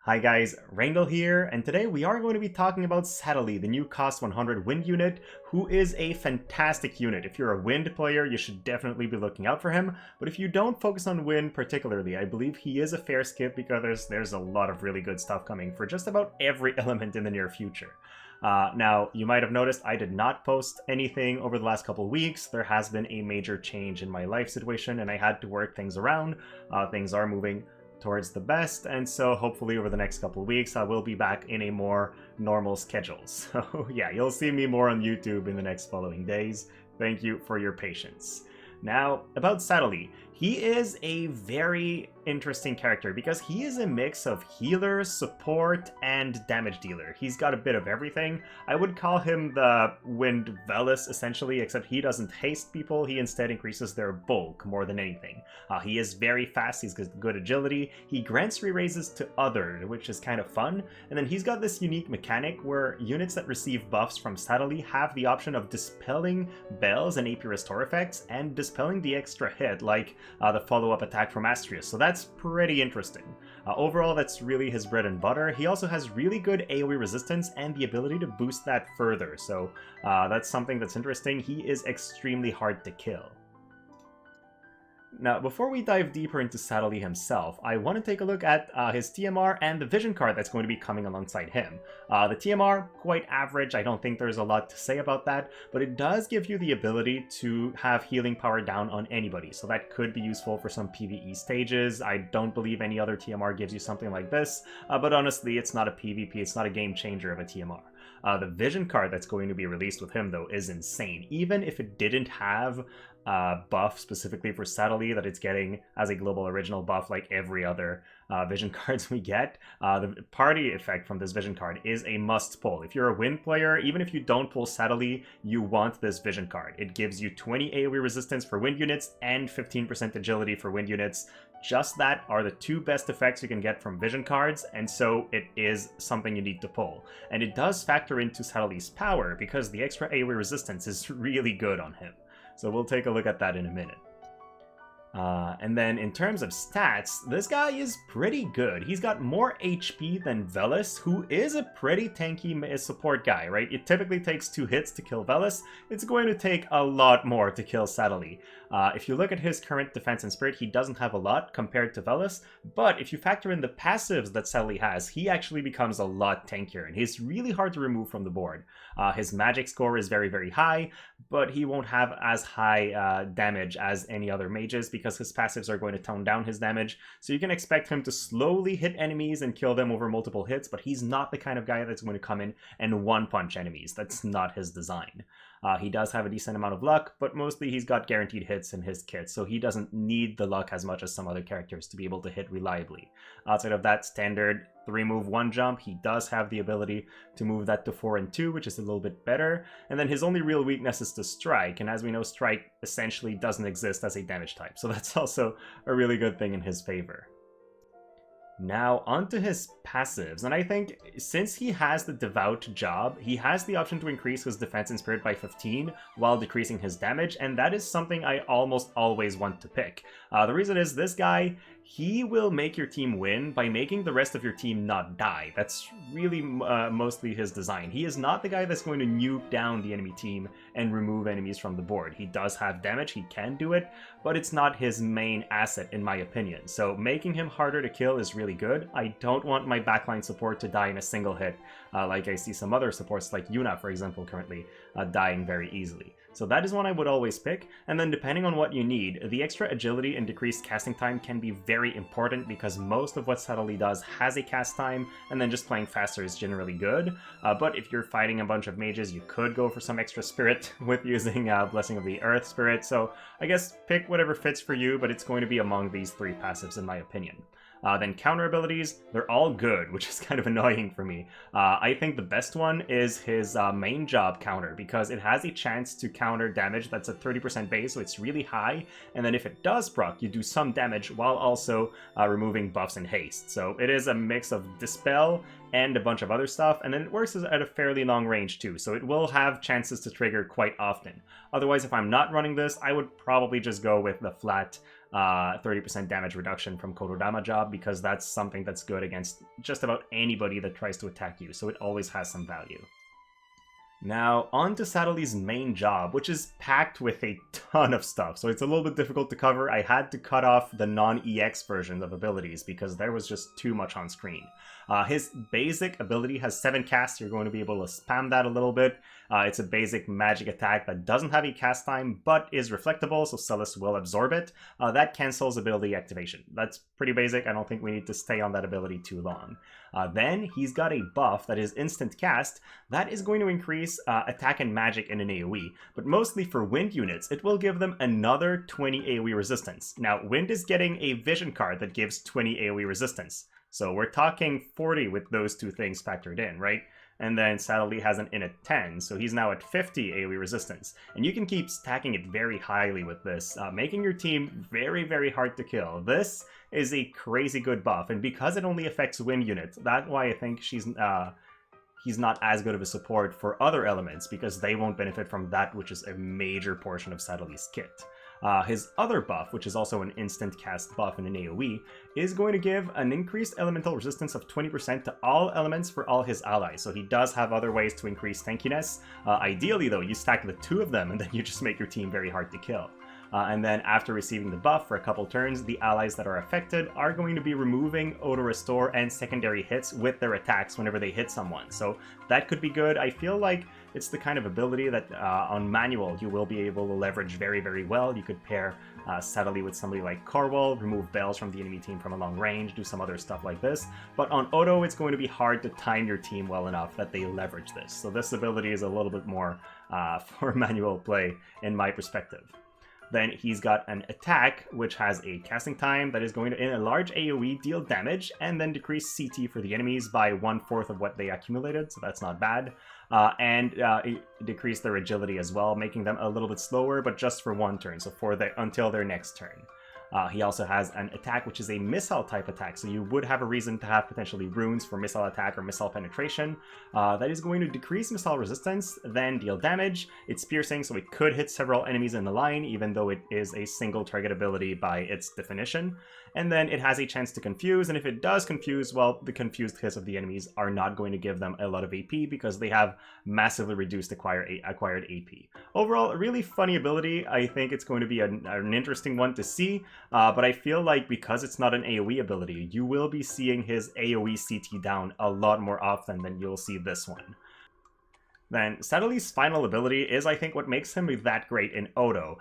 Hi guys, Rangel here, and today we are going to be talking about Sadali, the new cost 100 wind unit, who is a fantastic unit. If you're a wind player, you should definitely be looking out for him, but if you don't focus on wind particularly, I believe he is a fair skip because there's a lot of really good stuff coming for just about every element in the near future. Now, you might have noticed I did not post anything over the last couple of weeks. There has been a major change in my life situation, and I had to work things around. Things are moving towards the best, and so hopefully over the next couple of weeks I will be back in a more normal schedule. So yeah, you'll see me more on YouTube in the next following days. Thank you for your patience. Now, about Sadali, he is a very interesting character because he is a mix of healer, support, and damage dealer. He's got a bit of everything. I would call him the Wind Velis, essentially, except he doesn't haste people, he instead increases their bulk more than anything. He is very fast, he's got good agility, he grants re-raises to others, which is kind of fun, and then he's got this unique mechanic where units that receive buffs from Sadali have the option of dispelling bells and AP restore effects, and dispelling the extra hit, like the follow-up attack from Astrius, so that's pretty interesting. Overall, that's really his bread and butter. He also has really good AoE resistance and the ability to boost that further, so that's something that's interesting. He is extremely hard to kill. Now, before we dive deeper into Sadali himself, I want to take a look at his TMR and the vision card that's going to be coming alongside him. The TMR, quite average, I don't think there's a lot to say about that, but it does give you the ability to have healing power down on anybody, so that could be useful for some PvE stages. I don't believe any other TMR gives you something like this, but honestly, it's not a PvP, it's not a game changer of a TMR. The vision card that's going to be released with him, though, is insane. Even if it didn't have buff specifically for Sadali that it's getting as a global original buff like every other vision cards we get, the party effect from this vision card is a must pull. If you're a wind player, even if you don't pull Sadali, you want this vision card. It gives you 20 AoE resistance for wind units and 15% agility for wind units. Just that are the two best effects you can get from vision cards, and so it is something you need to pull. And it does factor into Sadali's power because the extra AoE resistance is really good on him. So we'll take a look at that in a minute. And then in terms of stats, this guy is pretty good. He's got more HP than Velis, who is a pretty tanky support guy, right? It typically takes 2 hits to kill Velis. It's going to take a lot more to kill Sadali. If you look at his current defense and spirit, he doesn't have a lot compared to Velis, but if you factor in the passives that Sadali has, he actually becomes a lot tankier, and he's really hard to remove from the board. His magic score is very, very high, but he won't have as high damage as any other mages because his passives are going to tone down his damage, so you can expect him to slowly hit enemies and kill them over multiple hits, but he's not the kind of guy that's going to come in and one-punch enemies. That's not his design. He does have a decent amount of luck, but mostly he's got guaranteed hits in his kit, so he doesn't need the luck as much as some other characters to be able to hit reliably. Outside of that standard 3-move 1-jump, he does have the ability to move that to 4 and 2, which is a little bit better. And then his only real weakness is to strike, and as we know, strike essentially doesn't exist as a damage type, so that's also a really good thing in his favor. Now, onto his passives, and I think since he has the Devout job, he has the option to increase his defense and spirit by 15 while decreasing his damage, and that is something I almost always want to pick. The reason is this guy, he will make your team win by making the rest of your team not die. That's really mostly his design. He is not the guy that's going to nuke down the enemy team and remove enemies from the board. He does have damage, he can do it, but it's not his main asset in my opinion. So making him harder to kill is really good. I don't want my backline support to die in a single hit, like I see some other supports like Yuna, for example, currently dying very easily. So that is one I would always pick, and then depending on what you need, the extra agility and decreased casting time can be very important because most of what Sadali does has a cast time, and then just playing faster is generally good. But if you're fighting a bunch of mages, you could go for some extra spirit with using Blessing of the Earth Spirit, so I guess pick whatever fits for you, but it's going to be among these 3 passives in my opinion. Then counter abilities, they're all good, which is kind of annoying for me. I think the best one is his main job counter, because it has a chance to counter damage that's at 30% base, so it's really high, and then if it does proc, you do some damage while also removing buffs and haste. So it is a mix of Dispel and a bunch of other stuff, and then it works at a fairly long range too, so it will have chances to trigger quite often. Otherwise, if I'm not running this, I would probably just go with the flat 30% damage reduction from Kododama job, because that's something that's good against just about anybody that tries to attack you, so it always has some value. Now, on to Sadali's main job, which is packed with a ton of stuff, so it's a little bit difficult to cover. I had to cut off the non-EX version of abilities because there was just too much on screen. His basic ability has 7 casts. You're going to be able to spam that a little bit. It's a basic magic attack that doesn't have a cast time, but is reflectable, so Celis will absorb it. That cancels ability activation. That's pretty basic. I don't think we need to stay on that ability too long. Then he's got a buff that is instant cast. That is going to increase attack and magic in an AoE, but mostly for wind units, it will give them another 20 AoE resistance. Now, wind is getting a vision card that gives 20 AoE resistance. So we're talking 40 with those two things factored in, right? And then Sadali has an in at 10, so he's now at 50 AoE resistance. And you can keep stacking it very highly with this, making your team very, very hard to kill. This is a crazy good buff, and because it only affects wind units, that's why I think he's not as good of a support for other elements, because they won't benefit from that, which is a major portion of Sadali's kit. His other buff, which is also an instant cast buff in an AoE, is going to give an increased elemental resistance of 20% to all elements for all his allies. So he does have other ways to increase tankiness. Ideally, though, you stack the 2 of them and then you just make your team very hard to kill. And then after receiving the buff for a couple turns, the allies that are affected are going to be removing Auto Restore and secondary hits with their attacks whenever they hit someone. So that could be good. I feel like it's the kind of ability that on manual you will be able to leverage very, very well. You could pair Sadali with somebody like Corwell, remove bells from the enemy team from a long range, do some other stuff like this. But on auto, it's going to be hard to time your team well enough that they leverage this. So this ability is a little bit more for manual play in my perspective. Then he's got an attack, which has a casting time that is going to, in a large AoE, deal damage, and then decrease CT for the enemies by 1/4 of what they accumulated, so that's not bad. And decrease their agility as well, making them a little bit slower, but just for 1 turn, so until their next turn. He also has an attack which is a missile type attack, so you would have a reason to have potentially runes for missile attack or missile penetration. That is going to decrease missile resistance, then deal damage. It's piercing, so it could hit several enemies in the line, even though it is a single target ability by its definition. And then it has a chance to confuse, and if it does confuse, well, the confused hits of the enemies are not going to give them a lot of AP because they have massively reduced acquired AP. Overall, a really funny ability. I think it's going to be an interesting one to see, but I feel like because it's not an AoE ability, you will be seeing his AoE CT down a lot more often than you'll see this one. Then Sadali's final ability is, I think, what makes him that great in Odo.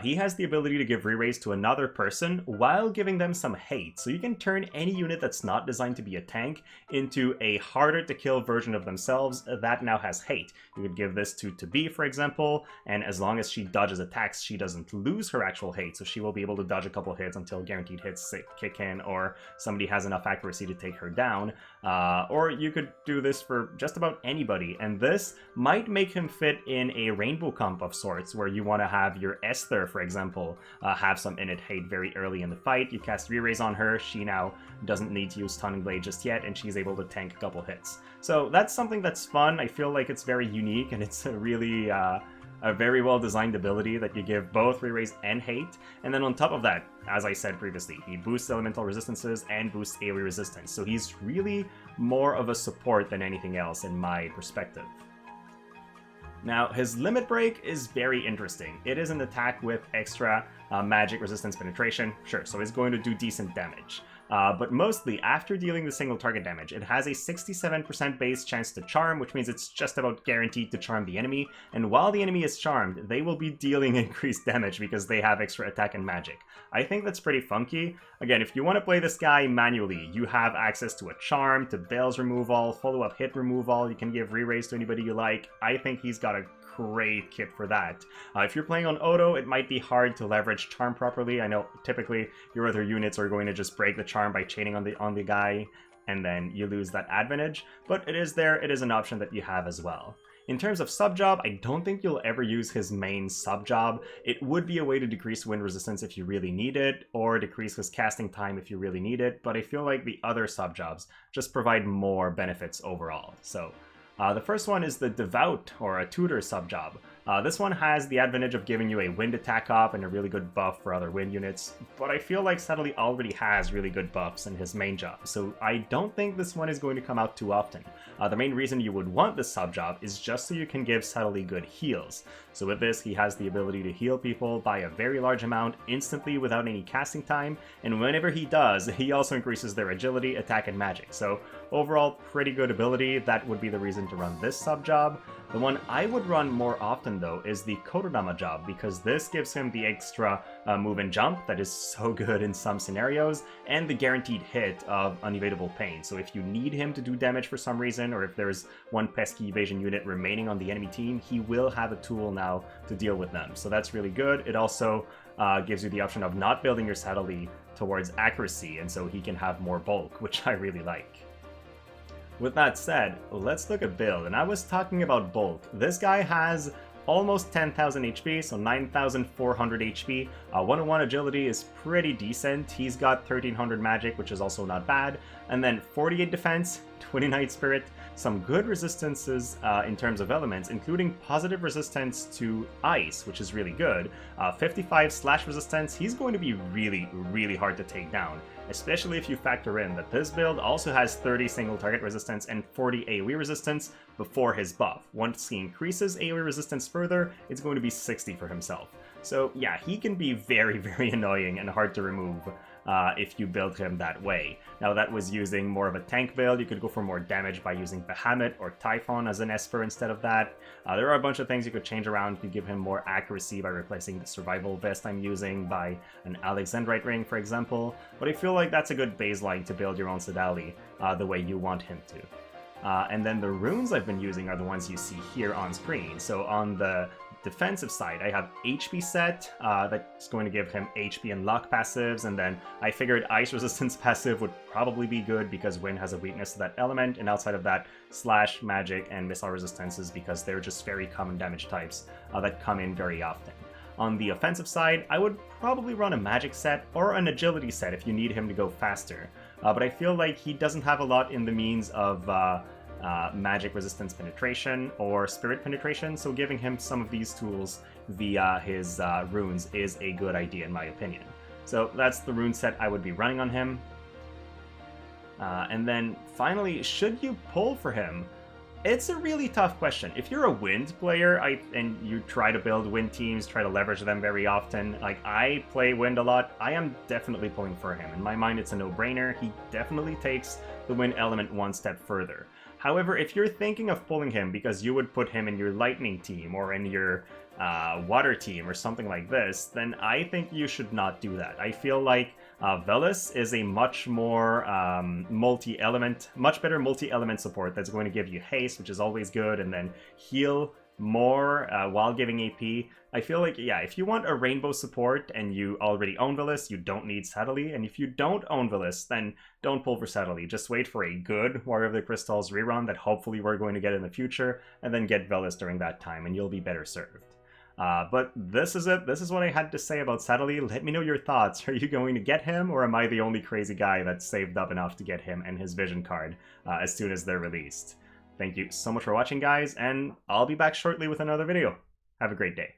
He has the ability to give re-raise to another person while giving them some hate. So you can turn any unit that's not designed to be a tank into a harder to kill version of themselves that now has hate. You could give this to B, for example, and as long as she dodges attacks, she doesn't lose her actual hate, so she will be able to dodge a couple hits until guaranteed hits kick in, or somebody has enough accuracy to take her down. Or you could do this for just about anybody, and this might make him fit in a rainbow comp of sorts, where you want to have your Esther, for example, have some innate hate very early in the fight. You cast re-raise on her, she now doesn't need to use Stunning Blade just yet, and she's able to tank a couple hits. So that's something that's fun. I feel like it's very unique, and it's a really a very well-designed ability that you give both re-raise and hate. And then on top of that, as I said previously, he boosts elemental resistances and boosts AoE resistance. So he's really more of a support than anything else in my perspective. Now, his Limit Break is very interesting. It is an attack with extra magic resistance penetration. Sure, so it's going to do decent damage. But mostly, after dealing the single target damage, it has a 67% base chance to charm, which means it's just about guaranteed to charm the enemy. And while the enemy is charmed, they will be dealing increased damage because they have extra attack and magic. I think that's pretty funky. Again, if you want to play this guy manually, you have access to a charm, to Bale's removal, follow-up hit removal. You can give re-raise to anybody you like. I think he's got a great kit for that. If you're playing on Odo, it might be hard to leverage charm properly. I know typically your other units are going to just break the charm by chaining on the guy, and then you lose that advantage, but it is there. It is an option that you have as well. In terms of sub-job, I don't think you'll ever use his main sub-job. It would be a way to decrease wind resistance if you really need it, or decrease his casting time if you really need it, but I feel like the other sub-jobs just provide more benefits overall. So the first one is the Devout, or a Tutor sub-job. This one has the advantage of giving you a wind attack off and a really good buff for other wind units, but I feel like Sadali already has really good buffs in his main job, so I don't think this one is going to come out too often. The main reason you would want this sub job is just so you can give Sadali good heals. So with this, he has the ability to heal people by a very large amount instantly without any casting time, and whenever he does, he also increases their agility, attack, and magic. So overall, pretty good ability. That would be the reason to run this sub job. The one I would run more often though is the Kododama job, because this gives him the extra move and jump that is so good in some scenarios, and the guaranteed hit of Unevadable Pain. So if you need him to do damage for some reason, or if there's one pesky evasion unit remaining on the enemy team, he will have a tool now to deal with them. So that's really good. It also gives you the option of not building your Sadali towards accuracy, and so he can have more bulk, which I really like. With that said, let's look at build, and I was talking about bulk. This guy has almost 10,000 HP, so 9,400 HP. 101 agility is pretty decent. He's got 1,300 magic, which is also not bad. And then 48 defense, 29 spirit, some good resistances in terms of elements, including positive resistance to ice, which is really good. 55 slash resistance. He's going to be really, really hard to take down, especially if you factor in that this build also has 30 single target resistance and 40 AoE resistance before his buff. Once he increases AoE resistance further, it's going to be 60 for himself. So yeah, he can be very, very annoying and hard to remove if you build him that way. Now that was using more of a tank build. You could go for more damage by using Bahamut or Typhon as an Esper instead of that. There are a bunch of things you could change around. You could give him more accuracy by replacing the survival vest I'm using by an Alexandrite ring, for example. But I feel like that's a good baseline to build your own Sadali the way you want him to. And then the runes I've been using are the ones you see here on screen. So on the defensive side, I have HP set, that's going to give him HP and luck passives, and then I figured ice resistance passive would probably be good because wind has a weakness to that element, and outside of that, slash, magic, and missile resistances because they're just very common damage types that come in very often. On the offensive side, I would probably run a magic set or an agility set if you need him to go faster, but I feel like he doesn't have a lot in the means of magic resistance penetration or spirit penetration, so giving him some of these tools via his runes is a good idea in my opinion. So that's the rune set I would be running on him. And then finally, should you pull for him? It's a really tough question. If you're a wind player and you try to build wind teams, try to leverage them very often, like I play wind a lot, I am definitely pulling for him. In my mind, it's a no-brainer. He definitely takes the wind element one step further. However, if you're thinking of pulling him because you would put him in your lightning team or in your water team or something like this, then I think you should not do that. I feel like Velis is a much more much better multi-element support that's going to give you haste, which is always good, and then heal more while giving AP. I feel like, yeah, if you want a rainbow support and you already own Velis, you don't need Sadali, and if you don't own Velis, then don't pull for Sadali. Just wait for a good Warrior of the Crystals rerun that hopefully we're going to get in the future, and then get Velis during that time, and you'll be better served. But this is it. This is what I had to say about Sadali. Let me know your thoughts. Are you going to get him, or am I the only crazy guy that's saved up enough to get him and his vision card as soon as they're released? Thank you so much for watching, guys, and I'll be back shortly with another video. Have a great day.